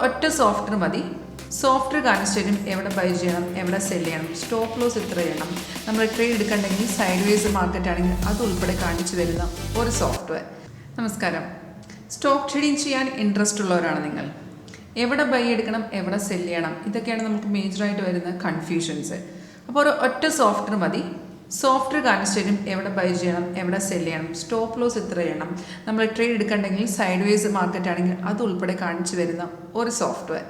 ഒറ്റ സോഫ്റ്റ്വെയർ മതി. സോഫ്റ്റ്വെയർ കാണിച്ചു തരും എവിടെ ബൈ ചെയ്യണം, എവിടെ സെല് ചെയ്യണം, സ്റ്റോപ്പ് ലോസ് എത്ര ചെയ്യണം, നമ്മൾ ട്രേഡ് എടുക്കണമെങ്കിൽ സൈഡ് വേസ് മാർക്കറ്റ് ആണെങ്കിൽ അതുൾപ്പെടെ കാണിച്ചു തരുന്ന ഒരു സോഫ്റ്റ്വെയർ. നമസ്കാരം. സ്റ്റോക്ക് ട്രേഡിംഗ് ചെയ്യാൻ ഇൻട്രസ്റ്റ് ഉള്ളവരാണ് നിങ്ങൾ. എവിടെ ബൈ എടുക്കണം, എവിടെ സെല് ചെയ്യണം, ഇതൊക്കെയാണ് നമുക്ക് മേജറായിട്ട് വരുന്ന കൺഫ്യൂഷൻസ്. അപ്പോൾ ഒരു ഒറ്റ സോഫ്റ്റ്വെയർ മതി. സോഫ്റ്റ്വെയർ കാണിച്ചു തരും എവിടെ ബൈ ചെയ്യണം, എവിടെ സെല് ചെയ്യണം, സ്റ്റോപ്പ് ലോസ് എത്ര ചെയ്യണം, നമ്മൾ ട്രേഡ് എടുക്കണമെങ്കിൽ സൈഡ് വേസ് മാർക്കറ്റ് ആണെങ്കിൽ അതുൾപ്പെടെ കാണിച്ചു തരുന്ന ഒരു സോഫ്റ്റ്വെയർ.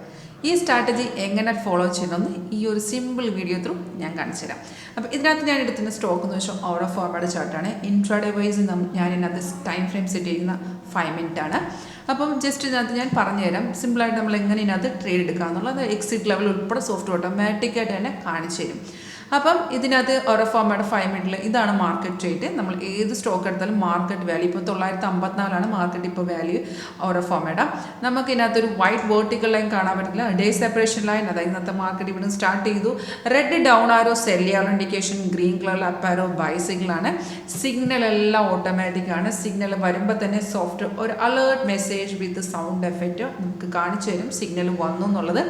ഈ സ്ട്രാറ്റജി എങ്ങനെ ഫോളോ ചെയ്യണമെന്ന് ഈ ഒരു സിമ്പിൾ വീഡിയോ ത്രൂ ഞാൻ കാണിച്ചു തരാം. അപ്പോൾ ഇതിനകത്ത് ഞാൻ എടുക്കുന്ന സ്റ്റോക്ക് എന്ന് വെച്ചാൽ ഓരോ ഫോർവേഡ് ചാർട്ടാണ്. ഇൻട്രാഡേ വൈസ് ഞാൻ ഇതിനകത്ത് ടൈം ഫ്രെയിം സെറ്റ് ചെയ്യുന്ന 5 മിനിറ്റ് ആണ്. അപ്പം ജസ്റ്റ് ഇതിനകത്ത് ഞാൻ പറഞ്ഞു തരാം സിമ്പിളായിട്ട് നമ്മൾ എങ്ങനെ ഇതിനകത്ത് ട്രേഡ് എടുക്കുക എന്നുള്ളത് എക്സിറ്റ് ലെവൽ ഉൾപ്പെടെ സോഫ്റ്റ് ഓട്ടോമാറ്റിക്കായിട്ട് തന്നെ കാണിച്ചു തരും. അപ്പം ഇതിനകത്ത് ഓരോ ഫോർമാറ്റ് 5 മിനിറ്റിൽ ഇതാണ് മാർക്കറ്റ് റേറ്റ്. നമ്മൾ ഏത് സ്റ്റോക്ക് എടുത്താലും മാർക്കറ്റ് വാല്യൂ ഇപ്പോൾ 954 മാർക്കറ്റ് ഇപ്പോൾ വാല്യൂ ഓരോ ഫോർമാറ്റ്. നമുക്ക് ഇതിനകത്തൊരു വൈറ്റ് വേർട്ടിക്കൽ ലൈൻ കാണാൻ പറ്റില്ല, ഡേ സെപ്പറേഷൻ ലൈൻ. അതായത് ഇന്നത്തെ മാർക്കറ്റ് ഇവിടെ സ്റ്റാർട്ട് ചെയ്തു. റെഡ് ഡൗൺ ആരോ സെൽ ചെയ്യാനുള്ള ഇൻഡിക്കേഷൻ, ഗ്രീൻ കളറിൽ അപ്പ് ആരോ ബൈ സിഗ്നലാണ്. സിഗ്നൽ എല്ലാം ഓട്ടോമാറ്റിക് ആണ്. സിഗ്നൽ വരുമ്പോൾ തന്നെ സോഫ്റ്റ് ഒരു അലേർട്ട് മെസ്സേജ് വിത്ത് സൗണ്ട് എഫക്റ്റ് നമുക്ക് കാണിച്ചു തരും സിഗ്നൽ വന്നു എന്നുള്ളത്.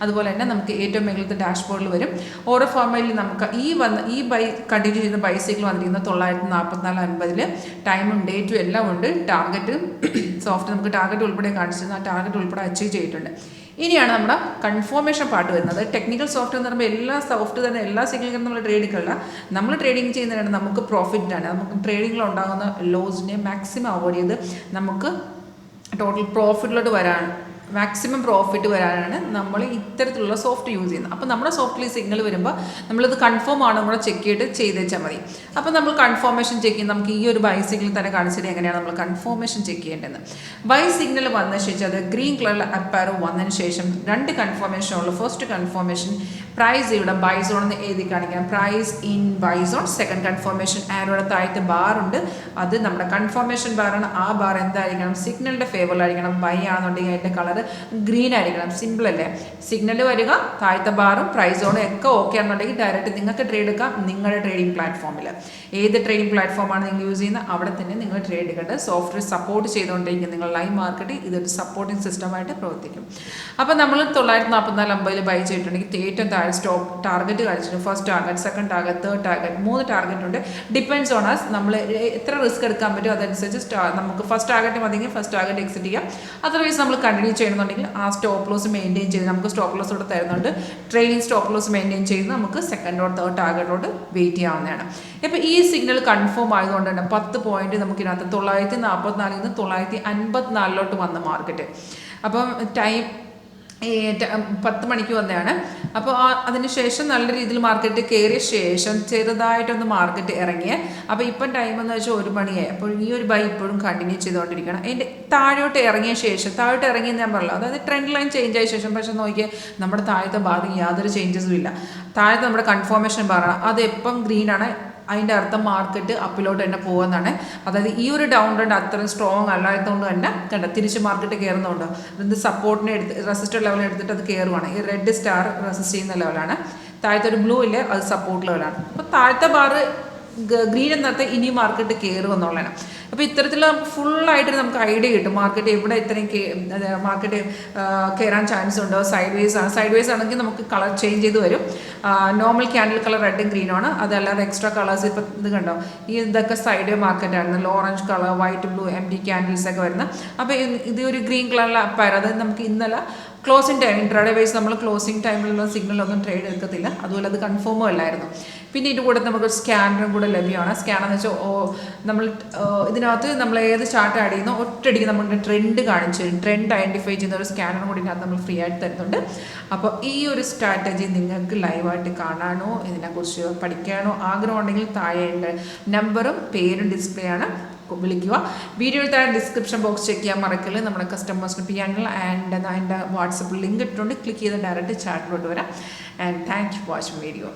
അതുപോലെ തന്നെ നമുക്ക് ഏറ്റവും മേളത്തെ ഡാഷ്ബോർഡിൽ വരും. ഓരോ ഫോർമാറ്റിൽ നമുക്ക് ഈ ബൈ കണ്ടിന്യൂ ചെയ്യുന്ന ബൈസൈക്കിൾ വന്നിരിക്കുന്നത് 944.50 ടൈമും ഡേറ്റും എല്ലാം ഉണ്ട്. ടാർഗറ്റ് സോഫ്റ്റ് നമുക്ക് ടാർഗറ്റ് ഉൾപ്പെടെ കാണിച്ചിരുന്നു. ആ ടാർഗറ്റ് ഉൾപ്പെടെ അച്ചീവ് ചെയ്തിട്ടുണ്ട്. ഇനിയാണ് നമ്മുടെ കൺഫർമേഷൻ പാർട്ട് വരുന്നത്. ടെക്നിക്കൽ സോഫ്റ്റ് എന്ന് പറയുമ്പോൾ എല്ലാ സോഫ്റ്റ് തന്നെ എല്ലാ സിഗ്നലും നമ്മൾ ട്രേഡ് എടുക്കില്ല. നമ്മൾ ട്രേഡിംഗ് ചെയ്യുന്നതിനാണ് നമുക്ക് പ്രോഫിറ്റാണ്. നമുക്ക് ട്രേഡിങ്ങിൽ ഉണ്ടാകുന്ന ലോസിനെ മാക്സിമം അവോയ്ഡ് ചെയ്ത് നമുക്ക് ടോട്ടൽ പ്രോഫിറ്റിലോട്ട് വരാൻ മാക്സിമം പ്രോഫിറ്റ് വരാനാണ് നമ്മൾ ഇത്തരത്തിലുള്ള സോഫ്റ്റ് യൂസ് ചെയ്യുന്നത്. അപ്പോൾ നമ്മുടെ സോഫ്റ്റിൽ സിഗ്നൽ വരുമ്പോൾ നമ്മളിത് കൺഫേം ആണോ കൂടെ ചെക്ക് ചെയ്തേച്ചാൽ മതി. അപ്പോൾ നമ്മൾ കൺഫർമേഷൻ ചെക്ക് ചെയ്യും. നമുക്ക് ഈ ഒരു ബൈ സിഗ്നൽ തന്നെ കാണിച്ചിട്ട് എങ്ങനെയാണ് നമ്മൾ കൺഫർമേഷൻ ചെക്ക് ചെയ്യേണ്ടത്. ബൈ സിഗ്നൽ വന്ന ശേഷം അത് ഗ്രീൻ കളറിൽ അപ്പാരോ വന്നതിന് ശേഷം 2 കൺഫർമേഷൻ ഉള്ളു. ഫസ്റ്റ് കൺഫർമേഷൻ പ്രൈസ് ഇവിടെ ബൈ സോൺ എന്ന് എഴുതി കാണിക്കാം, price in buy zone. Second confirmation ആരോടെ താഴത്തെ ബാർ ഉണ്ട്, അത് നമ്മുടെ കൺഫർമേഷൻ ബാറാണ്. ആ ബാർ എന്തായിരിക്കണം, സിഗ്നലിൻ്റെ ഫേവറിലായിരിക്കണം. ബൈ ആണെന്നുണ്ടെങ്കിൽ അതിൻ്റെ കളർ ഗ്രീൻ ആയിരിക്കണം. സിമ്പിൾ അല്ലേ? സിഗ്നൽ വരിക, താഴത്തെ ബാറും പ്രൈസ് സോണും ഒക്കെ ഓക്കെ ആണെന്നുണ്ടെങ്കിൽ ഡയറക്റ്റ് നിങ്ങൾക്ക് ട്രേഡ് എടുക്കാം നിങ്ങളുടെ ട്രേഡിംഗ് പ്ലാറ്റ്ഫോമിൽ. ഏത് ട്രേഡിംഗ് പ്ലാറ്റ്ഫോമാണ് നിങ്ങൾ യൂസ് ചെയ്യുന്നത് അവിടെ തന്നെ നിങ്ങൾ ട്രേഡ് എടുക്കേണ്ടത്. സോഫ്റ്റ്വെയർ സപ്പോർട്ട് ചെയ്തുകൊണ്ടിരിക്കും നിങ്ങൾ ലൈവ് മാർക്കറ്റ്. ഇതൊരു സപ്പോർട്ടിംഗ് സിസ്റ്റമായിട്ട് പ്രവർത്തിക്കും. അപ്പോൾ നമ്മൾ 944.50 ബൈ ചെയ്തിട്ടുണ്ടെങ്കിൽ ഏറ്റവും താഴെ സ്റ്റോക്ക് ടാർഗറ്റ് കാണിച്ചിട്ടുണ്ട്. First target, second target, third target, 3 target ഉണ്ട്. ഡിപ്പെൻഡ്സ് ഓൺ അസ് നമ്മൾ എത്ര റിസ്ക് എടുക്കാൻ പറ്റും അതനുസരിച്ച് നമുക്ക് ഫസ്റ്റ് ടാർഗറ്റ് മതിയെങ്കിൽ ഫസ്റ്റ് ടാർഗറ്റ് എക്സിറ്റ് ചെയ്യാം. അതർവൈസ് നമ്മൾ കണ്ടിന്യൂ ചെയ്യണമെന്നുണ്ടെങ്കിൽ ആ സ്റ്റോപ്പ് ലോസ് മെയിൻറ്റെയിൻ ചെയ്ത് നമുക്ക് സ്റ്റോപ്പ് ലോസ് ഇവിടെ തരുന്നുണ്ട്. ട്രെയിനിങ് സ്റ്റോപ്പ് ലോസ് മെയിൻറ്റെയിൻ ചെയ്ത് നമുക്ക് സെക്കൻഡ് ഓർ തേർഡ് ടാർഗറ്റോട്ട് വെയിറ്റ് ചെയ്യാവുന്നതാണ്. ഇപ്പോൾ ഈ സിഗ്നൽ കൺഫേം ആയതുകൊണ്ട് തന്നെ 10 പോയിന്റ് നമുക്ക് ഇതിനകത്ത് 944 നിന്ന് 954 വന്ന മാർക്കറ്റ്. അപ്പം ടൈം 10 മണിക്ക് വന്നതാണ്. അപ്പോൾ അതിന് ശേഷം നല്ല രീതിയിൽ മാർക്കറ്റ് കയറിയ ശേഷം ചെറുതായിട്ടൊന്ന് മാർക്കറ്റ് ഇറങ്ങിയ. അപ്പോൾ ഇപ്പം ടൈം എന്ന് വെച്ചാൽ 1 മണിയായി. അപ്പോൾ ഈ ഒരു ബൈ ഇപ്പോഴും കണ്ടിന്യൂ ചെയ്തുകൊണ്ടിരിക്കണം. അതിൻ്റെ താഴോട്ട് ഇറങ്ങിയ ശേഷം താഴോട്ട് ഇറങ്ങിയെന്ന് ഞാൻ പറഞ്ഞില്ല, അതായത് ട്രെൻഡ് ലൈൻ ചേഞ്ച് ആയ ശേഷം. പക്ഷേ നോക്കിയാൽ നമ്മുടെ താഴത്തെ ബാറിൽ യാതൊരു ചേഞ്ചസും ഇല്ല. താഴത്തെ നമ്മുടെ കൺഫർമേഷൻ ബാറാണ്, അത് എപ്പം ഗ്രീനാണ് അതിൻ്റെ അർത്ഥം മാർക്കറ്റ് അപ്പിലോട്ട് തന്നെ പോകുന്നതാണ്. അതായത് ഈ ഒരു ഡൗൺ ട്രെൻഡ് അത്രയും സ്ട്രോങ് അല്ലാത്തതുകൊണ്ട് തന്നെ കണ്ട തിരിച്ച് മാർക്കറ്റ് കയറുന്നുണ്ട്. ഇത് സപ്പോർട്ടിനെ റെസിസ്റ്റർ ലെവൽ എടുത്തിട്ട് അത് കയറുവാണ്. ഈ റെഡ് സ്റ്റാർ റെസിസ്റ്റ് ചെയ്യുന്ന ലെവലാണ്. താഴത്തെ ഒരു ബ്ലൂ ഇല്ലേ, അത് സപ്പോർട്ട് ലെവലാണ്. അപ്പോൾ താഴത്തെ ബാറ് ഗ്രീൻ എന്നർത്ഥം ഇനി മാർക്കറ്റ് കയറും എന്നുള്ളതാണ്. അപ്പോൾ ഇത്തരത്തിലുള്ള ഫുള്ളായിട്ട് നമുക്ക് ഐഡിയ കിട്ടും മാർക്കറ്റ് എവിടെ ഇത്രയും മാർക്കറ്റ് കയറാൻ ചാൻസ് ഉണ്ടോ. സൈഡ് വേസ് ആണെങ്കിൽ നമുക്ക് കളർ ചേഞ്ച് ചെയ്ത് വരും. നോർമൽ ക്യാൻഡിൽ കളർ റെഡും ഗ്രീനുമാണ്. അതല്ലാതെ എക്സ്ട്രാ കളേഴ്സ് ഇപ്പം ഇത് കണ്ടോ, ഇതൊക്കെ സൈഡ് മാർക്കറ്റായിരുന്നു. Orange colour, white, blue, empty candles ഒക്കെ വരുന്നത്. അപ്പോൾ ഇത് ഒരു ഗ്രീൻ കളറിൽ അപ്പായിരുന്നു. അതായത് നമുക്ക് ഇന്നലെ ക്ലോസിംഗ് ടൈം ഇൻട്രാഡേ വൈസ് നമ്മൾ ക്ലോസിംഗ് ടൈമിലുള്ള സിഗ്നലൊന്നും ട്രേഡ് എടുക്കത്തില്ല. അതുപോലെ അത് കൺഫേമും അല്ലായിരുന്നു. പിന്നെ ഇതിൻ്റെ കൂടെ നമുക്ക് സ്കാനറും കൂടെ ലഭ്യമാണ്. സ്കാനെന്ന് വെച്ചാൽ നമ്മൾ ഇതിനകത്ത് നമ്മൾ ഏത് ചാർട്ട് ആഡ് ചെയ്യുന്നോ ഒറ്റയടിക്ക് നമ്മുടെ ട്രെൻഡ് കാണിച്ചു തരും. ട്രെൻഡ് ഐഡൻറ്റിഫൈ ചെയ്യുന്ന ഒരു സ്കാനറും കൂടി ഇതിനകത്ത് നമ്മൾ ഫ്രീ ആയിട്ട് തരുന്നുണ്ട്. അപ്പോൾ ഈ ഒരു സ്ട്രാറ്റജി നിങ്ങൾക്ക് ലൈവായിട്ട് കാണാനോ ഇതിനെക്കുറിച്ച് പഠിക്കാനോ ആഗ്രഹമുണ്ടെങ്കിൽ താഴെ നമ്പറും പേരും ഡിസ്പ്ലേ ആണ്, വിളിക്കുക. വീഡിയോയിൽ താഴെ ഡിസ്ക്രിപ്ഷൻ ബോക്സ് ചെക്ക് ചെയ്യാൻ മറക്കല്. നമ്മുടെ കസ്റ്റമേഴ്സിന് ചെയ്യാനുള്ള ആൻഡ് അതിൻ്റെ വാട്സപ്പിൽ ലിങ്ക് ഇട്ടുകൊണ്ട് ക്ലിക്ക് ചെയ്ത് ഡയറക്റ്റ് ചാറ്റിലോട്ട് വരാം. And thank you for watching video.